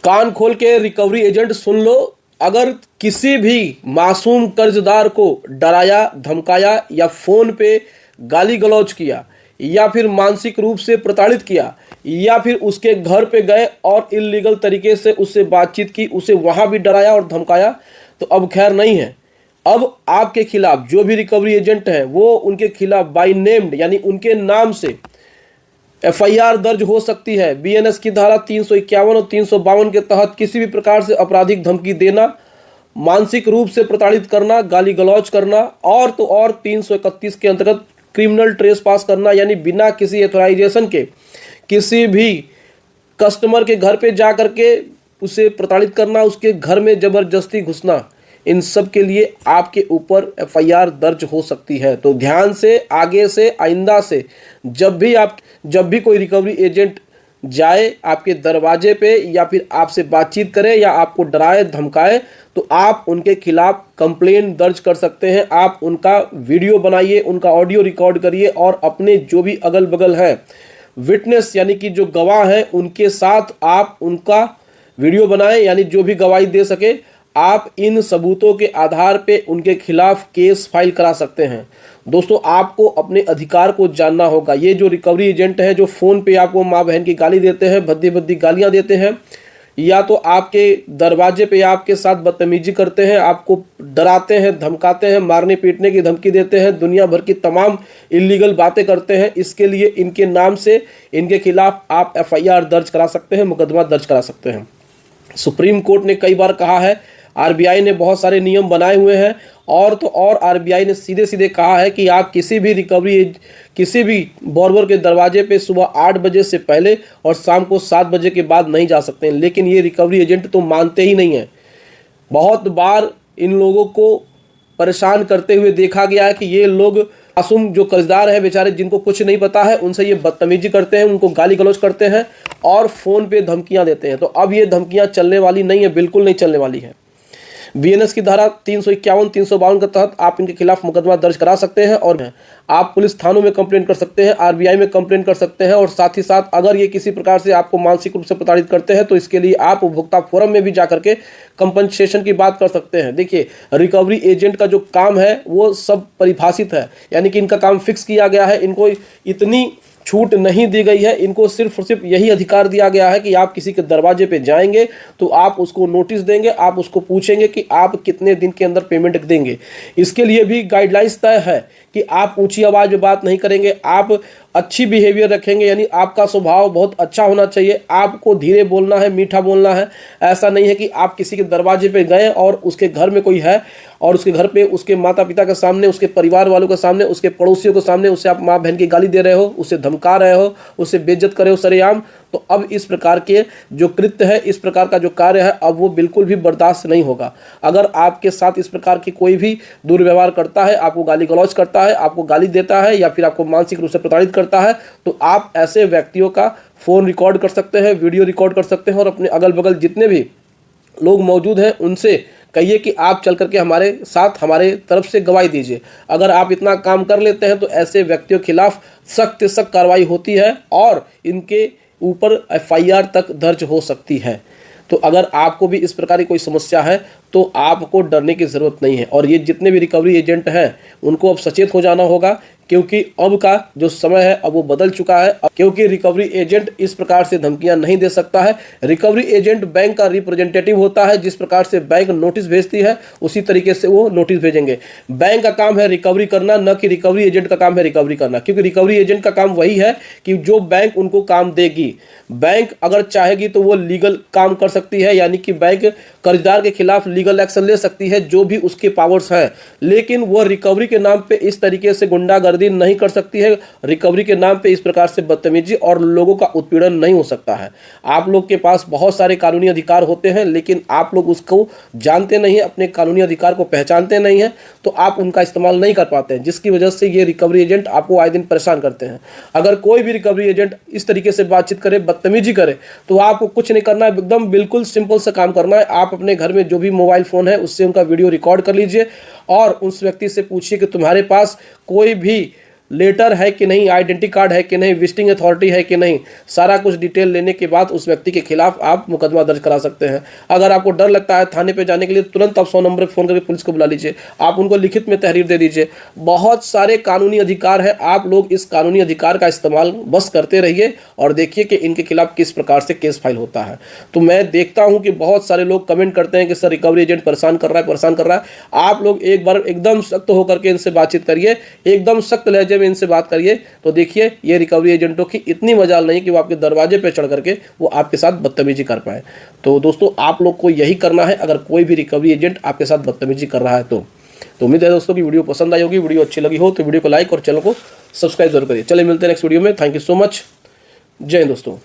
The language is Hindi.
कान खोल के रिकवरी एजेंट सुन लो। अगर किसी भी मासूम कर्जदार को डराया, धमकाया या फोन पे गाली गलौज किया या फिर मानसिक रूप से प्रताड़ित किया या फिर उसके घर पे गए और इल्लीगल तरीके से उससे बातचीत की, उसे वहां भी डराया और धमकाया, तो अब खैर नहीं है। अब आपके खिलाफ जो भी रिकवरी एजेंट है वो उनके खिलाफ बाय नेम्ड यानी उनके नाम से एफआईआर दर्ज हो सकती है। बीएनएस की धारा 351 और 352 के तहत किसी भी प्रकार से आपराधिक धमकी देना, मानसिक रूप से प्रताड़ित करना, गाली गलौज करना और तो और 331 के अंतर्गत क्रिमिनल ट्रेस पास करना यानी बिना किसी एथोराइजेशन के किसी भी कस्टमर के घर पे जा करके उसे प्रताड़ित करना, उसके घर में जबरदस्ती घुसना, इन सब के लिए आपके ऊपर एफआईआर दर्ज हो सकती है। तो ध्यान से, आगे से, आइंदा से जब भी कोई रिकवरी एजेंट जाए आपके दरवाजे पे या फिर आपसे बातचीत करे या आपको डराए धमकाए, तो आप उनके खिलाफ कंप्लेंट दर्ज कर सकते हैं। आप उनका वीडियो बनाइए, उनका ऑडियो रिकॉर्ड करिए और अपने जो भी अगल बगल है विटनेस यानी कि जो गवाह हैं उनके साथ आप उनका वीडियो बनाएं, यानी जो भी गवाही दे सके आप इन सबूतों के आधार पे उनके खिलाफ केस फाइल करा सकते हैं। दोस्तों, आपको अपने अधिकार को जानना होगा। ये जो रिकवरी एजेंट है जो फ़ोन पे आपको माँ बहन की गाली देते हैं, भद्दी भद्दी गालियाँ देते हैं, या तो आपके दरवाजे पे आपके साथ बदतमीजी करते हैं, आपको डराते हैं, धमकाते हैं, मारने पीटने की धमकी देते हैं, दुनिया भर की तमाम इलीगल बातें करते हैं, इसके लिए इनके नाम से इनके खिलाफ आप एफआईआर दर्ज करा सकते हैं, मुकदमा दर्ज करा सकते हैं। सुप्रीम कोर्ट ने कई बार कहा है, आरबीआई ने बहुत सारे नियम बनाए हुए हैं और तो और आरबीआई ने सीधे सीधे कहा है कि आप किसी भी बोरवर के दरवाजे पे सुबह 8 बजे से पहले और शाम को 7 बजे के बाद नहीं जा सकते हैं। लेकिन ये रिकवरी एजेंट तो मानते ही नहीं है। बहुत बार इन लोगों को परेशान करते हुए देखा गया है कि ये लोग मासूम जो कर्जदार है बेचारे, जिनको कुछ नहीं पता है, उनसे ये बदतमीजी करते हैं, उनको गाली गलौज करते हैं और फ़ोन पे धमकियां देते हैं। तो अब ये धमकियां चलने वाली नहीं है, बिल्कुल नहीं चलने वाली है। बीएनएस की धारा 351, 352 के तहत आप इनके खिलाफ मुकदमा दर्ज करा सकते हैं और आप पुलिस थानों में कंप्लेंट कर सकते हैं, आरबीआई में कंप्लेंट कर सकते हैं और साथ ही साथ अगर ये किसी प्रकार से आपको मानसिक रूप से प्रताड़ित करते हैं तो इसके लिए आप उपभोक्ता फोरम में भी जाकर के कंपनसेशन की बात कर सकते हैं। देखिए, रिकवरी एजेंट का जो काम है वो सब परिभाषित है, यानी कि इनका काम फिक्स किया गया है, इनको इतनी छूट नहीं दी गई है, इनको सिर्फ और सिर्फ यही अधिकार दिया गया है कि आप किसी के दरवाजे पे जाएंगे तो आप उसको नोटिस देंगे, आप उसको पूछेंगे कि आप कितने दिन के अंदर पेमेंट देंगे। इसके लिए भी गाइडलाइंस तय है कि आप ऊंची आवाज़ में बात नहीं करेंगे, आप अच्छी बिहेवियर रखेंगे, यानी आपका स्वभाव बहुत अच्छा होना चाहिए, आपको धीरे बोलना है, मीठा बोलना है। ऐसा नहीं है कि आप किसी के दरवाजे पे गए और उसके घर में कोई है और उसके घर पे उसके माता पिता के सामने, उसके परिवार वालों के सामने, उसके पड़ोसियों के सामने उसे आप माँ बहन की गाली दे रहे हो, उसे धमका रहे हो, उसे बेइज्जत कर रहे हो सरेआम। तो अब इस प्रकार के जो कृत्य है, इस प्रकार का जो कार्य है, अब वो बिल्कुल भी बर्दाश्त नहीं होगा। अगर आपके साथ इस प्रकार की कोई भी दुर्व्यवहार करता है, आपको गाली गलौज करता है, आपको गाली देता है या फिर आपको मानसिक रूप से प्रताड़ित करता है, तो आप ऐसे व्यक्तियों का फ़ोन रिकॉर्ड कर सकते हैं, वीडियो रिकॉर्ड कर सकते हैं और अपने अगल बगल जितने भी लोग मौजूद हैं उनसे कहिए कि आप चल करके हमारे साथ, हमारे तरफ से गवाही दीजिए। अगर आप इतना काम कर लेते हैं तो ऐसे व्यक्तियों के खिलाफ सख्त से सख्त कार्रवाई होती है और इनके ऊपर एफआईआर तक दर्ज हो सकती है। तो अगर आपको भी इस प्रकार की कोई समस्या है तो आपको डरने की ज़रूरत नहीं है। और ये जितने भी रिकवरी एजेंट हैं उनको अब सचेत हो जाना होगा, क्योंकि अब का जो समय है अब वो बदल चुका है। क्योंकि रिकवरी एजेंट इस प्रकार से धमकियां नहीं दे सकता है। रिकवरी एजेंट बैंक का रिप्रेजेंटेटिव होता है, जिस प्रकार से बैंक नोटिस भेजती है उसी तरीके से वो नोटिस भेजेंगे। बैंक का काम है रिकवरी करना, न कि रिकवरी एजेंट का काम है रिकवरी करना, क्योंकि रिकवरी एजेंट का काम वही है कि जो बैंक उनको काम देगी। बैंक अगर चाहेगी तो वो लीगल काम कर सकती है, यानी कि बैंक कर्जदार के खिलाफ लीगल एक्शन ले सकती है, जो भी उसके पावर्स हैं। लेकिन वो रिकवरी के नाम पे इस तरीके से गुंडागर्दी नहीं कर सकती है, रिकवरी के नाम पे इस प्रकार से बदतमीजी और लोगों का उत्पीड़न नहीं हो सकता है। आप लोग के पास बहुत सारे कानूनी अधिकार होते हैं, लेकिन आप लोग उसको जानते नहीं हैं, अपने कानूनी अधिकार को पहचानते नहीं हैं, तो आप उनका इस्तेमाल नहीं कर पाते हैं, जिसकी वजह से ये रिकवरी एजेंट आपको आए दिन परेशान करते हैं। अगर कोई भी रिकवरी एजेंट इस तरीके से बातचीत करे, बदतमीजी करे, तो आपको कुछ नहीं करना है, एकदम बिल्कुल सिंपल सा काम करना है। आप अपने घर में जो भी मोबाइल फ़ोन है उससे उनका वीडियो रिकॉर्ड कर लीजिए और उस व्यक्ति से पूछिए कि तुम्हारे पास कोई भी लेटर है कि नहीं, आइडेंटिटी कार्ड है कि नहीं, विजिटिंग अथॉरिटी है कि नहीं, सारा कुछ डिटेल लेने के बाद उस व्यक्ति के खिलाफ आप मुकदमा दर्ज करा सकते हैं। अगर आपको डर लगता है थाने पे जाने के लिए, तुरंत आप 100 नंबर पर फ़ोन करके पुलिस को बुला लीजिए, आप उनको लिखित में तहरीर दे दीजिए। बहुत सारे कानूनी अधिकार है, आप लोग इस कानूनी अधिकार का इस्तेमाल बस करते रहिए और देखिए कि इनके खिलाफ किस प्रकार से केस फाइल होता है। तो मैं देखता हूं कि बहुत सारे लोग कमेंट करते हैं कि सर रिकवरी एजेंट परेशान कर रहा है। आप लोग एक बार एकदम सख्त होकर के इनसे बातचीत करिए, एकदम सख्त लहजे में इनसे बात करिए, तो देखिए ये रिकवरी एजेंटों की इतनी मजाल नहीं कि वो आपके दरवाजे पे चढ़ करके वो आपके साथ बदतमीजी कर पाए। तो दोस्तों आप लोग को यही करना है अगर कोई भी रिकवरी एजेंट आपके साथ बदतमीजी कर रहा है तो उम्मीद है दोस्तों की वीडियो पसंद आई होगी। वीडियो अच्छी लगी हो तो वीडियो को लाइक और चैनल को सब्सक्राइब जरूर करिए। चलिए मिलते हैं नेक्स्ट वीडियो में। Thank you so much. जय हिंद दोस्तों।